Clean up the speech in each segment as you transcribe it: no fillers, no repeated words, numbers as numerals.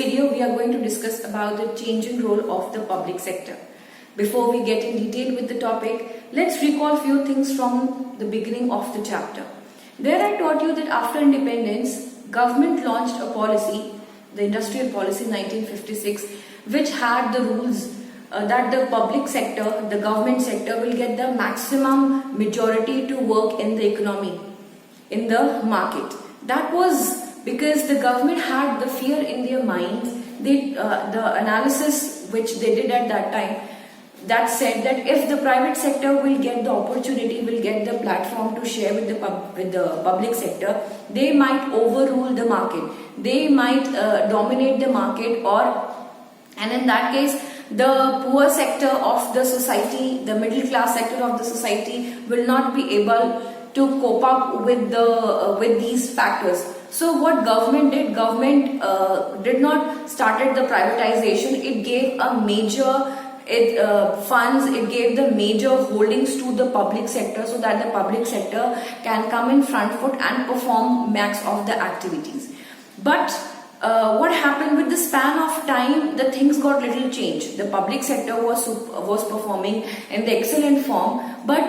video, we are going to discuss about the changing role of the public sector. Before we get in detail with the topic, let's recall few things from the beginning of the chapter. There I taught you that after independence, government launched a policy, the Industrial Policy 1956, which had the rules that the public sector, the government sector will get the maximum majority to work in the economy, in the market. That was because the government had the fear in their minds. The analysis which they did at that time, that said that if the private sector will get the opportunity, will get the platform to share with the public sector, they might overrule the market. They might dominate the market, and in that case, the poor sector of the society, the middle class sector of the society will not be able to cope up with these factors. So what government did? Government did not started the privatization. It gave a major funds. It gave the major holdings to the public sector so that the public sector can come in front foot and perform max of the activities. But what happened with the span of time? The things got little changed. The public sector was performing in the excellent form, but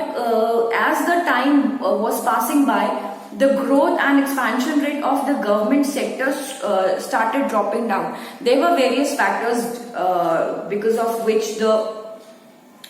as the time was passing by, the growth and expansion rate of the government sector started dropping down. There were various factors because of which the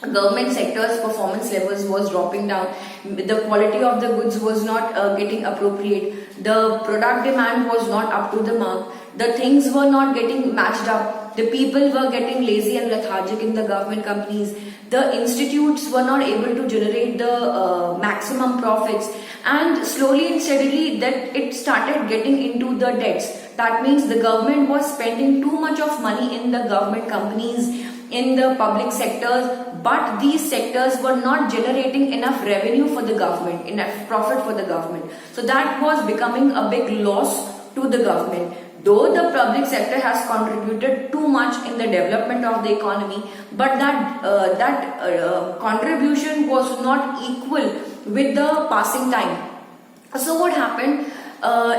government sector's performance levels was dropping down. The quality of the goods was not getting appropriate. The product demand was not up to the mark. The things were not getting matched up. The people were getting lazy and lethargic in the government companies. The institutes were not able to generate the maximum profits, and slowly and steadily that it started getting into the debts. That means the government was spending too much of money in the government companies, in the public sectors, but these sectors were not generating enough revenue for the government, enough profit for the government. So that was becoming a big loss to the government. Though the public sector has contributed too much in the development of the economy, but that contribution was not equal with the passing time. So what happened?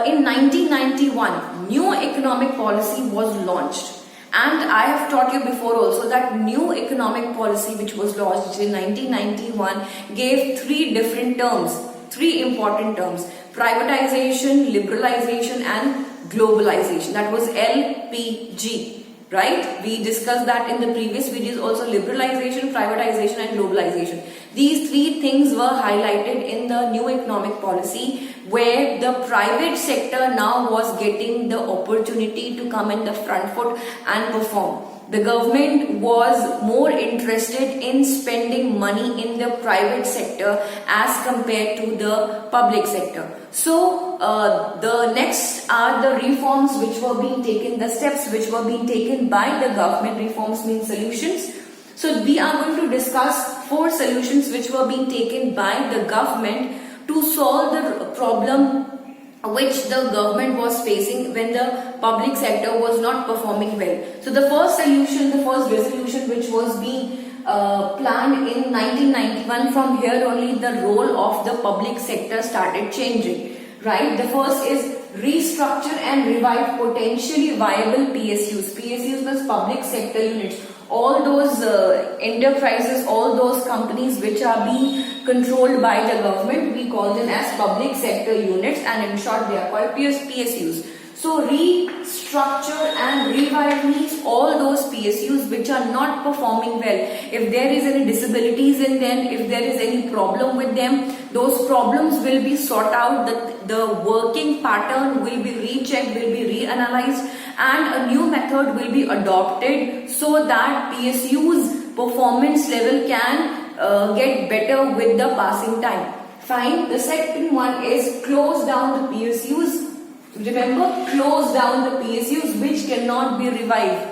In 1991, new economic policy was launched. And I have taught you before also that new economic policy which was launched in 1991 gave three different terms, three important terms: privatization, liberalization and globalization. That was LPG, right? We discussed that in the previous videos also. Liberalization, privatization and globalization. These three things were highlighted in the new economic policy, where the private sector now was getting the opportunity to come in the front foot and perform. The government was more interested in spending money in the private sector as compared to the public sector. So the next are the reforms which were being taken, the steps which were being taken by the government. Reforms mean solutions. So we are going to discuss 4 solutions which were being taken by the government to solve the problem which the government was facing when the public sector was not performing well. So the first solution, the first resolution which was being planned in 1991, from here only the role of the public sector started changing, right? The first is restructure and revive potentially viable PSUs. PSUs was public sector units. All those enterprises, all those companies which are being controlled by the government, we call them as public sector units, and in short they are called PSUs. So restructure and revive means all those PSUs which are not performing well. If there is any disabilities in them, if there is any problem with them, those problems will be sought out, the working pattern will be rechecked, will be reanalyzed, and a new method will be adopted so that PSU's performance level can get better with the passing time. Fine. The second one is close down the PSUs. Remember, close down the PSUs which cannot be revived.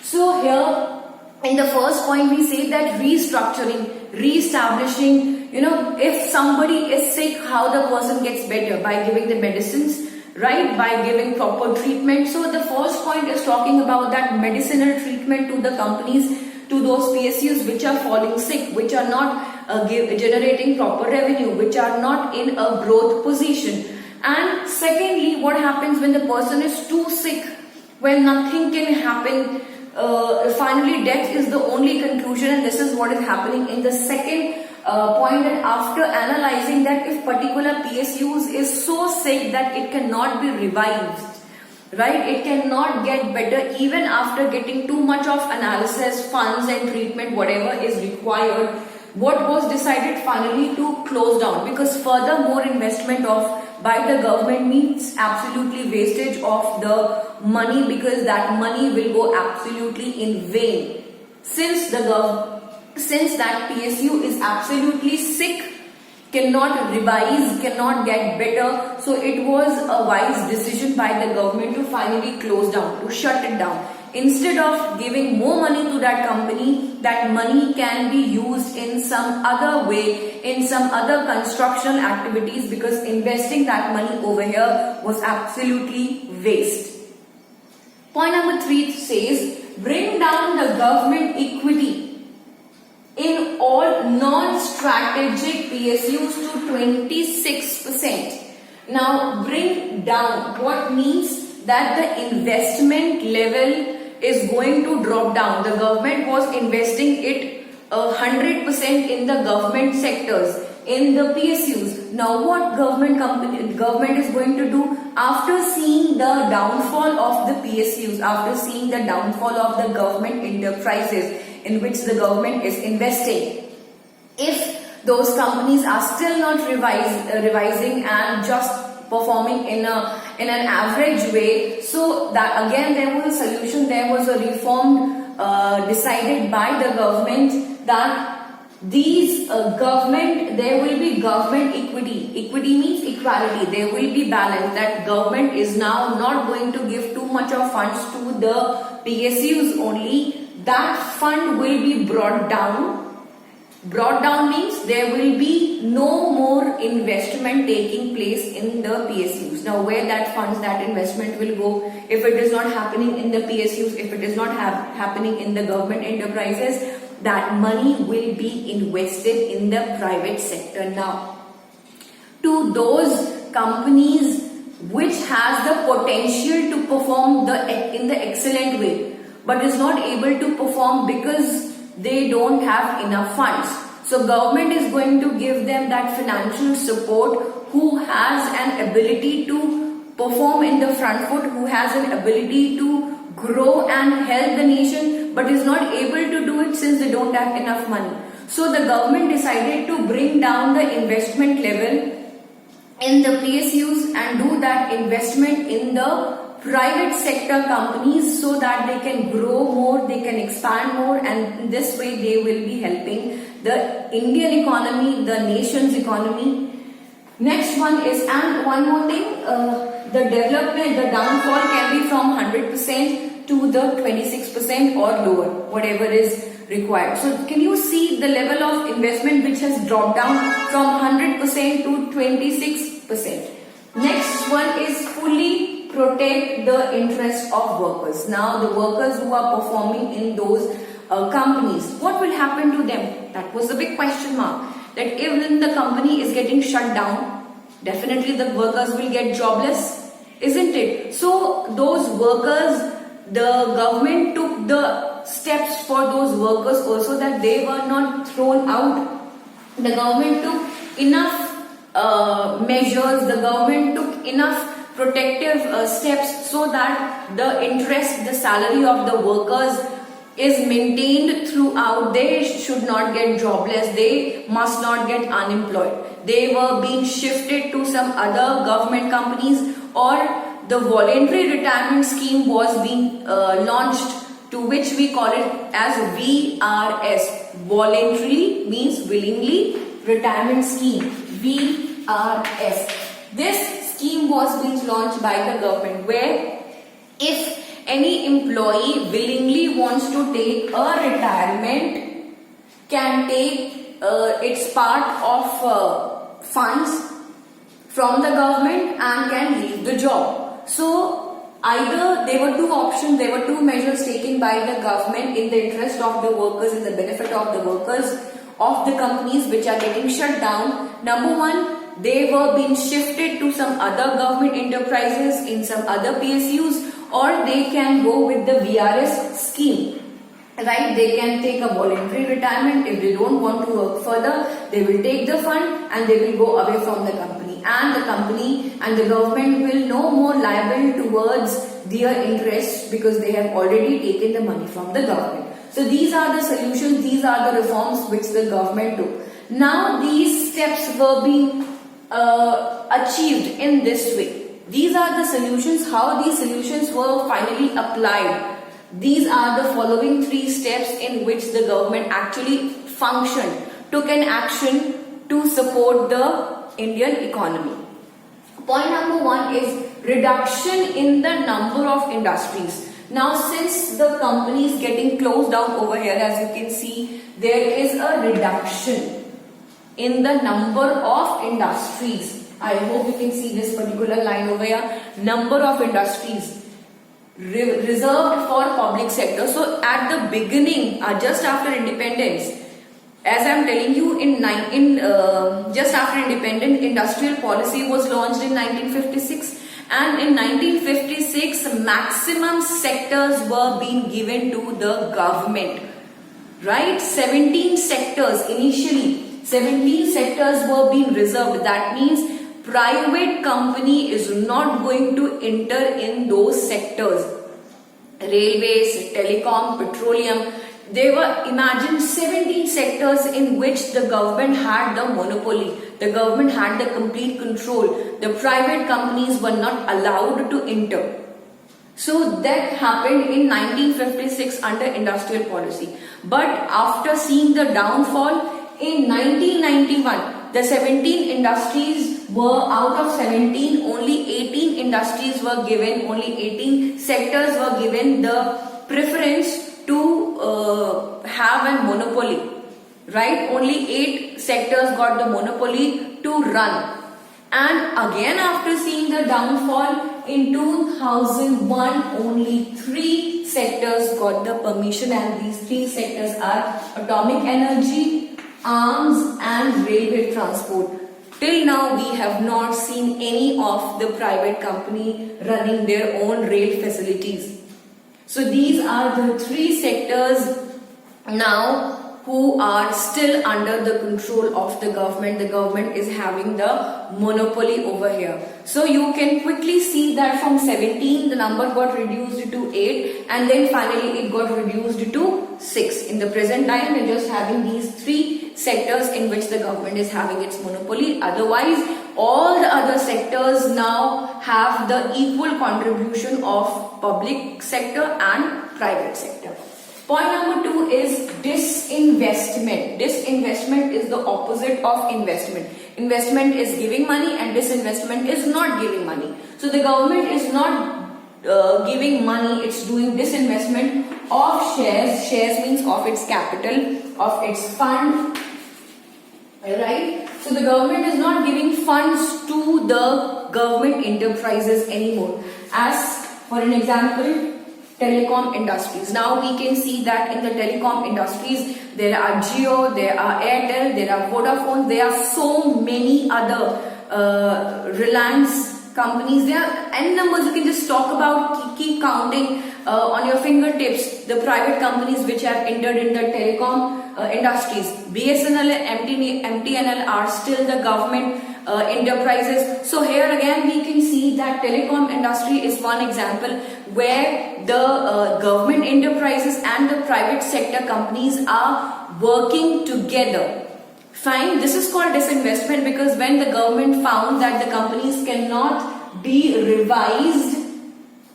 So here in the first point we say that restructuring, re-establishing, if somebody is sick, how the person gets better? By giving the medicines, right? By giving proper treatment. So the first point is talking about that medicinal treatment to the companies, to those PSUs which are falling sick, which are not generating proper revenue, which are not in a growth position. And secondly, what happens when the person is too sick? Well, nothing can happen. Finally, death is the only conclusion, and this is what is happening in the second point. That after analyzing that if particular PSUs is so sick that it cannot be revived, right, it cannot get better even after getting too much of analysis, funds and treatment, whatever is required, what was decided finally to close down, because further more investment of by the government means absolutely wastage of the money, because that money will go absolutely in vain, since that PSU is absolutely sick, cannot revise, cannot get better. So it was a wise decision by the government to finally close down, to shut it down. Instead of giving more money to that company, that money can be used in some other way, in some other constructional activities, because investing that money over here was absolutely waste. Point number 3 says, bring down the government equity in all non-strategic PSUs to 26%. Now, bring down, what means that the investment level is going to drop down. The government was investing it 100% in the government sectors, in the PSUs. Now, what government is going to do after seeing the downfall of the PSUs, after seeing the downfall of the government enterprises in which the government is investing? If those companies are still not revising and just performing in an average way, so that again there was a solution, there was a reform decided by the government, that these there will be government equity. Equity means equality. There will be balance. That government is now not going to give too much of funds to the PSUs only. That fund will be brought down. Brought down means there will be no more investment taking place in the PSUs. Now, where that funds, that investment will go, if it is not happening in the PSUs, if it is not happening in the government enterprises, that money will be invested in the private sector. Now, to those companies which has the potential to perform in the excellent way, but is not able to perform because they don't have enough funds. So government is going to give them that financial support, who has an ability to perform in the front foot, who has an ability to grow and help the nation, but is not able to do it since they don't have enough money. So the government decided to bring down the investment level in the PSUs and do that investment in the private sector companies, so that they can grow more, they can expand more, and in this way they will be helping the Indian economy, the nation's economy. Next one is, and one more thing, the development, the downfall can be from 100% to the 26% or lower, whatever is required. So can you see the level of investment which has dropped down from 100% to 26%? Next one is fully protect the interest of workers. Now, the workers who are performing in those companies, what will happen to them? That was the big question mark. That if the company is getting shut down, definitely the workers will get jobless, isn't it? So those workers, the government took the steps for those workers also, that they were not thrown out. The government took enough measures, the government took enough protective steps, so that the interest, the salary of the workers is maintained throughout. They should not get jobless, they must not get unemployed. They were being shifted to some other government companies, or the voluntary retirement scheme was being launched, to which we call it as VRS. Voluntary means willingly, retirement scheme, VRS. This scheme was being launched by the government, where if any employee willingly wants to take a retirement, can take its part of funds from the government and can leave the job. So either there were two options, there were two measures taken by the government in the interest of the workers, in the benefit of the workers of the companies which are getting shut down. Number one, they were being shifted to some other government enterprises in some other PSUs, or they can go with the VRS scheme. Right, they can take a voluntary retirement. If they don't want to work further, they will take the fund and they will go away from the company, and the company and the government will no more liable towards their interests because they have already taken the money from the government. So these are the solutions, these are the reforms which the government took. Now these steps were being achieved in this way. These are the solutions, how these solutions were finally applied. These are the following 3 steps in which the government actually functioned, took an action to support the Indian economy. Point number 1 is reduction in the number of industries. Now since the company is getting closed down over here, as you can see, there is a reduction in the number of industries. I hope you can see this particular line over here. Number of industries reserved for public sector. So at the beginning, just after independence, as I'm telling you, just after independence, industrial policy was launched in 1956, and in 1956 maximum sectors were being given to the government. Right, 17 sectors initially, 17 sectors were being reserved. That means private company is not going to enter in those sectors. Railways, telecom, petroleum. They were, imagine, 17 sectors in which the government had the monopoly. The government had the complete control. The private companies were not allowed to enter. So that happened in 1956 under industrial policy. But after seeing the downfall, in 1991, the 17 industries were out of 17, only 18 industries were given, only 18 sectors were given the preference to have a monopoly. Right? Only 8 sectors got the monopoly to run. And again, after seeing the downfall, in 2001, only 3 sectors got the permission, and these 3 sectors are atomic energy, arms and railway transport. Till now we have not seen any of the private company running their own rail facilities. So these are the 3 sectors now who are still under the control of the government. The government is having the monopoly over here. So you can quickly see that from 17 the number got reduced to 8, and then finally it got reduced to 6. In the present time, we're just having these 3 sectors in which the government is having its monopoly. Otherwise, all the other sectors now have the equal contribution of public sector and private sector. Point number 2 is disinvestment. Disinvestment is the opposite of investment. Investment is giving money and disinvestment is not giving money. So the government is not giving money, it's doing disinvestment of shares. Shares means of its capital, of its fund. Right? So the government is not giving funds to the government enterprises anymore. As for an example, telecom industries. Now we can see that in the telecom industries, there are Jio, there are Airtel, there are Vodafone, there are so many other Reliance companies. There are n numbers. You can just talk about, keep counting on your fingertips the private companies which have entered in the telecom industries. BSNL and MTNL are still the government enterprises. So here again we can see that telecom industry is one example where the government enterprises and the private sector companies are working together. Fine, this is called disinvestment because when the government found that the companies cannot be revised,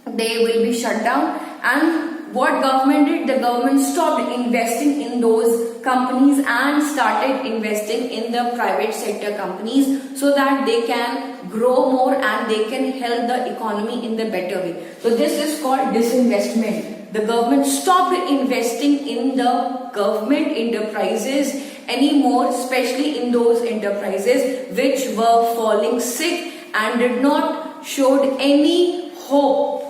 they will be shut down. And what government did? The government stopped investing in those companies and started investing in the private sector companies so that they can grow more and they can help the economy in the better way. So this is called disinvestment. The government stopped investing in the government enterprises anymore, especially in those enterprises which were falling sick and did not showed any hope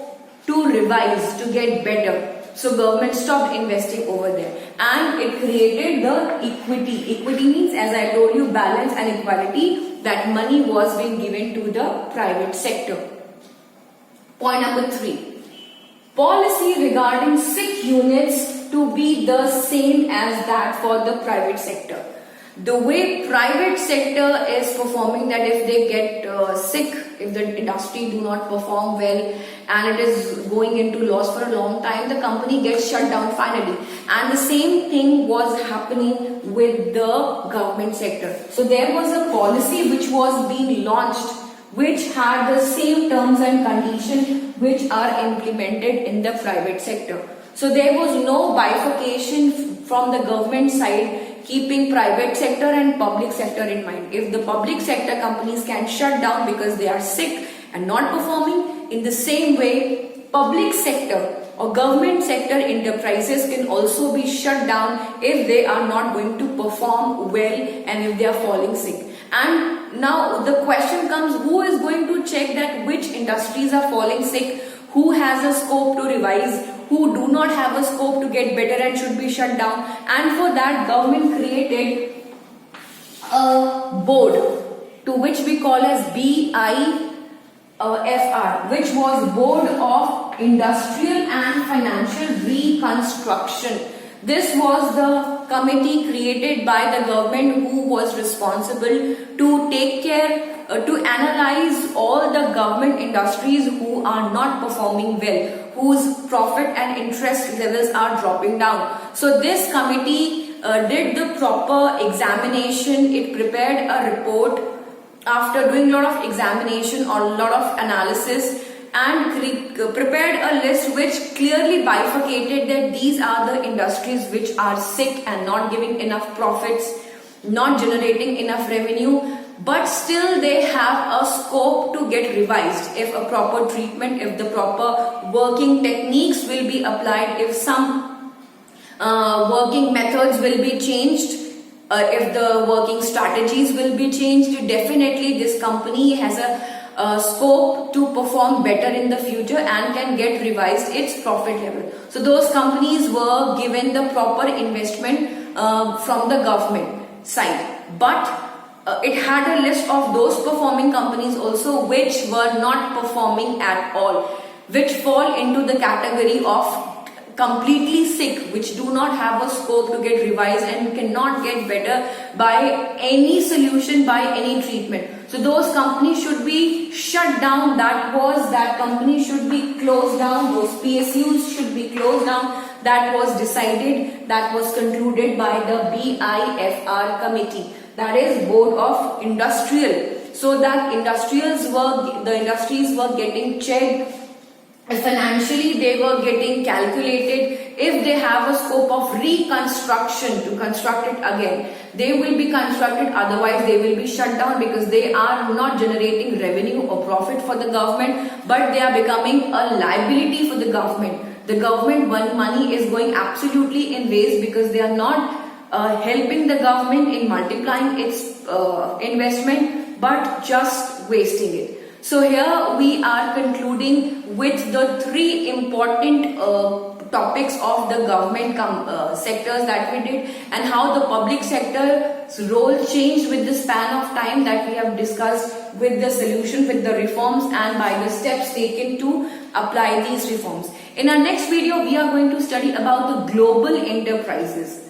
to revise, to get better. So government stopped investing over there and it created the equity. Equity means, as I told you, balance and equality, that money was being given to the private sector. Point number 3. policy regarding sick units to be the same as that for the private sector. The way private sector is performing, that if they get sick, if the industry do not perform well and it is going into loss for a long time, the company gets shut down finally. And the same thing was happening with the government sector. So there was a policy which was being launched which had the same terms and conditions which are implemented in the private sector. So there was no bifurcation from the government side, keeping private sector and public sector in mind. If the public sector companies can shut down because they are sick and not performing, in the same way, public sector or government sector enterprises can also be shut down if they are not going to perform well and if they are falling sick. And now the question comes, who is going to check that which industries are falling sick, who has a scope to revise, who do not have a scope to get better and should be shut down? And for that, government created a board to which we call as BIFR, which was Board of Industrial and Financial Reconstruction. This was the committee created by the government who was responsible to take care, to analyze all the government industries who are not performing well, whose profit and interest levels are dropping down. So this committee did the proper examination. It prepared a report after doing a lot of examination or a lot of analysis, and prepared a list which clearly bifurcated that these are the industries which are sick and not giving enough profits, not generating enough revenue, but still they have a scope to get revised if a proper treatment, if the proper working techniques will be applied, if some working methods will be changed, if the working strategies will be changed. Definitely this company has a scope to perform better in the future and can get revised its profit level. So those companies were given the proper investment from the government side, but it had a list of those performing companies also which were not performing at all, which fall into the category of completely sick, which do not have a scope to get revised and cannot get better by any solution, by any treatment. So those companies should be shut down. That company should be closed down. Those PSUs should be closed down. That was decided, that was concluded by the BIFR committee. That is Board of Industrial. So that the industries were getting checked. Financially, they were getting calculated. If they have a scope of reconstruction to construct it again, they will be constructed. Otherwise, they will be shut down because they are not generating revenue or profit for the government, but they are becoming a liability for the government. The government money is going absolutely in waste because they are not helping the government in multiplying its investment, but just wasting it. So here we are concluding with the three important topics of the government sectors that we did, and how the public sector's role changed with the span of time that we have discussed, with the solution, with the reforms, and by the steps taken to apply these reforms. In our next video, we are going to study about the global enterprises.